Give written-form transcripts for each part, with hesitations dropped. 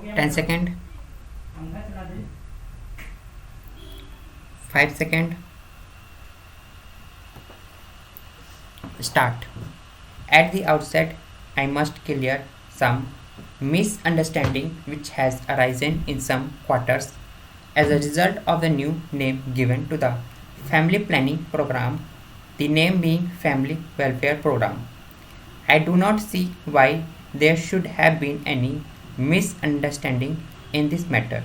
10 second, 5 second, start. At the outset, I must clear some misunderstanding which has arisen in some quarters as a result of the new name given to the family planning program, the name being Family Welfare Program. I do not see why there should have been any misunderstanding in this matter.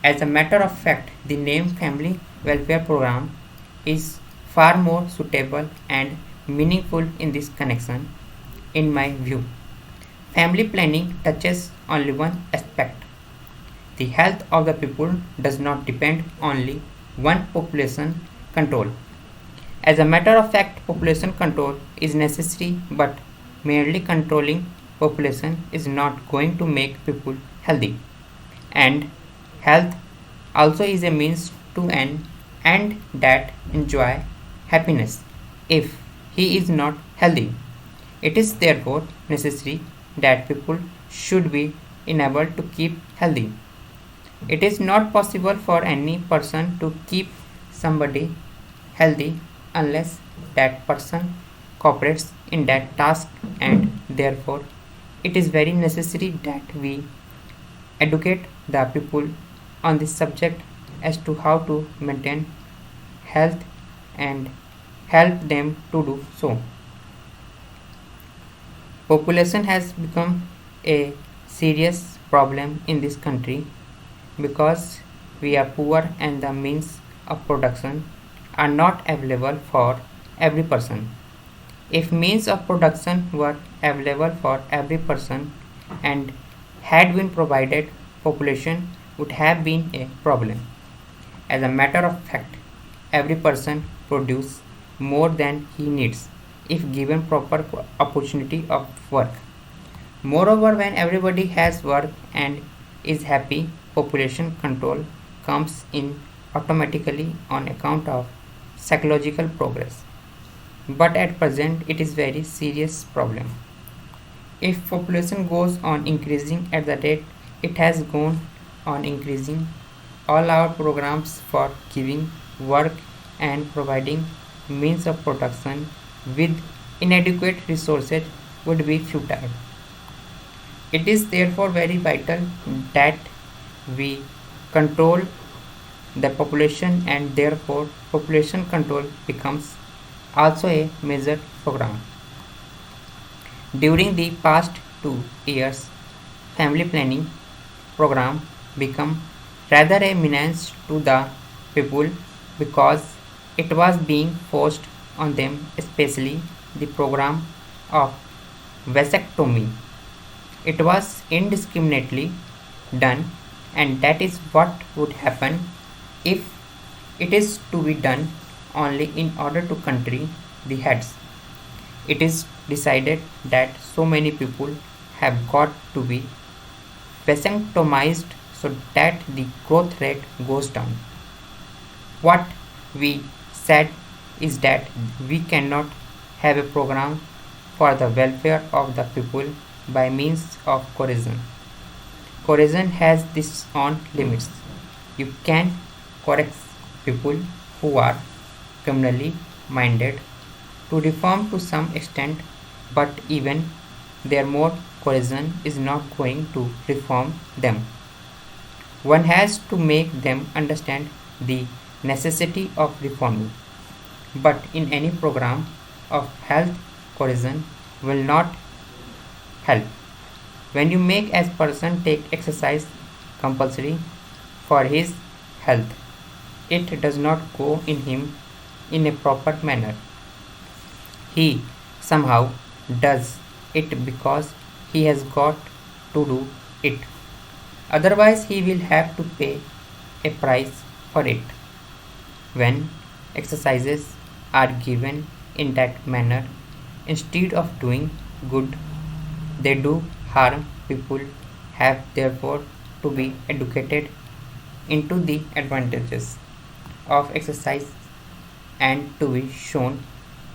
As a matter of fact, the name Family Welfare Program is far more suitable and meaningful in this connection, in my view. Family planning touches only one aspect. The health of the people does not depend only on population control. As a matter of fact, population control is necessary, but merely controlling population is not going to make people healthy. And health also is a means to an end that enjoy happiness. If he is not healthy, it is therefore necessary that people should be enabled to keep healthy. It is not possible for any person to keep somebody healthy unless that person cooperates in that task, and therefore it is very necessary that we educate the people on this subject as to how to maintain health and help them to do so. Population has become a serious problem in this country because we are poor and the means of production are not available for every person. If means of production were available for every person and had been provided, population would have been a problem. As a matter of fact, every person produces more than he needs if given proper opportunity of work. Moreover, when everybody has work and is happy, population control comes in automatically on account of psychological progress. But at present it is very serious problem. If population goes on increasing at the rate it has gone on increasing, all our programs for giving work and providing means of production with inadequate resources would be futile. It is therefore very vital that we control the population, and therefore population control becomes also a major program. During the past 2 years, family planning program become rather a menace to the people because it was being forced on them, especially the program of vasectomy. It was indiscriminately done, and that is what would happen if it is to be done only in order to country the heads. It is decided that so many people have got to be vasectomized so that the growth rate goes down. What we said is that we cannot have a program for the welfare of the people by means of coercion. Coercion has its own limits. You can coerce people who are criminally minded to reform to some extent, but even their more coercion is not going to reform them. One has to make them understand the necessity of reforming. But in any program of health, coercion will not help. When you make a person take exercise compulsory for his health, it does not go in him in a proper manner. He somehow does it because he has got to do it. Otherwise, he will have to pay a price for it. When exercises are given in that manner, instead of doing good, they do harm. People have therefore to be educated into the advantages of exercise and to be shown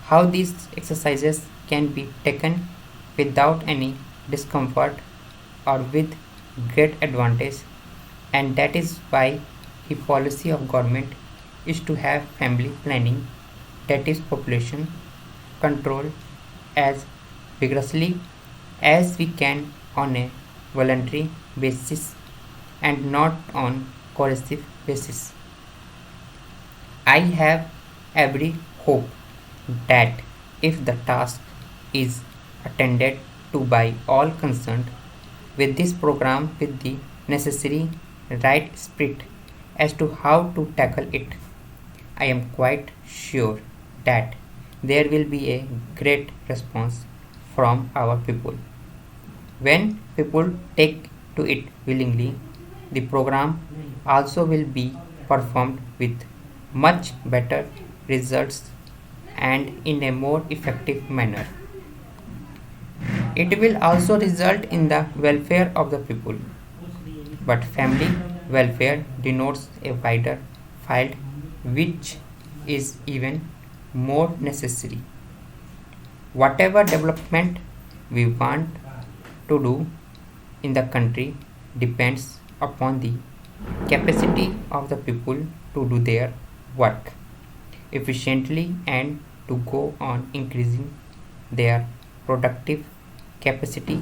how these exercises can be taken without any discomfort or with great advantage, and that is why the policy of government is to have family planning, that is population control, as vigorously as we can on a voluntary basis and not on coercive basis. I have every hope that if the task is attended to by all concerned with this program with the necessary right spirit as to how to tackle it, I am quite sure that there will be a great response from our people. When people take to it willingly, the program also will be performed with much better results and in a more effective manner. It will also result in the welfare of the people, but family welfare denotes a wider field which is even more necessary. Whatever development we want to do in the country depends upon the capacity of the people to do their work efficiently and to go on increasing their productive capacity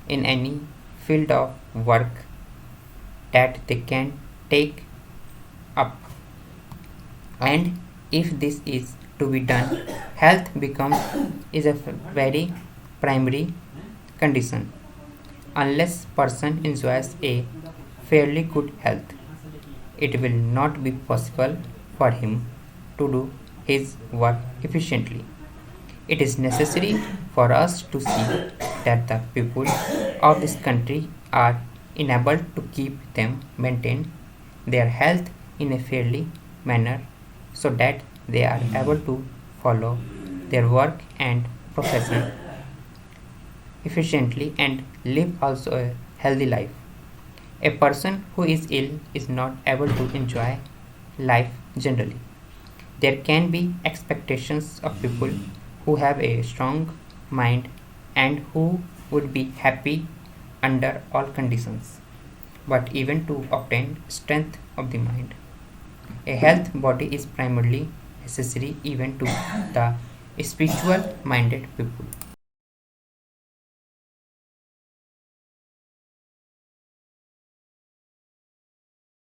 in any field of work that they can take up. And if this is to be done, health becomes is a very primary condition. Unless person enjoys a fairly good health, it will not be possible for him to do his work efficiently. It is necessary for us to see that the people of this country are enabled to keep them maintain their health in a fairly manner so that they are able to follow their work and profession efficiently and live also a healthy life. A person who is ill is not able to enjoy life generally. There can be expectations of people who have a strong mind and who would be happy under all conditions. But even to obtain strength of the mind, a health body is primarily necessary even to the spiritual minded people.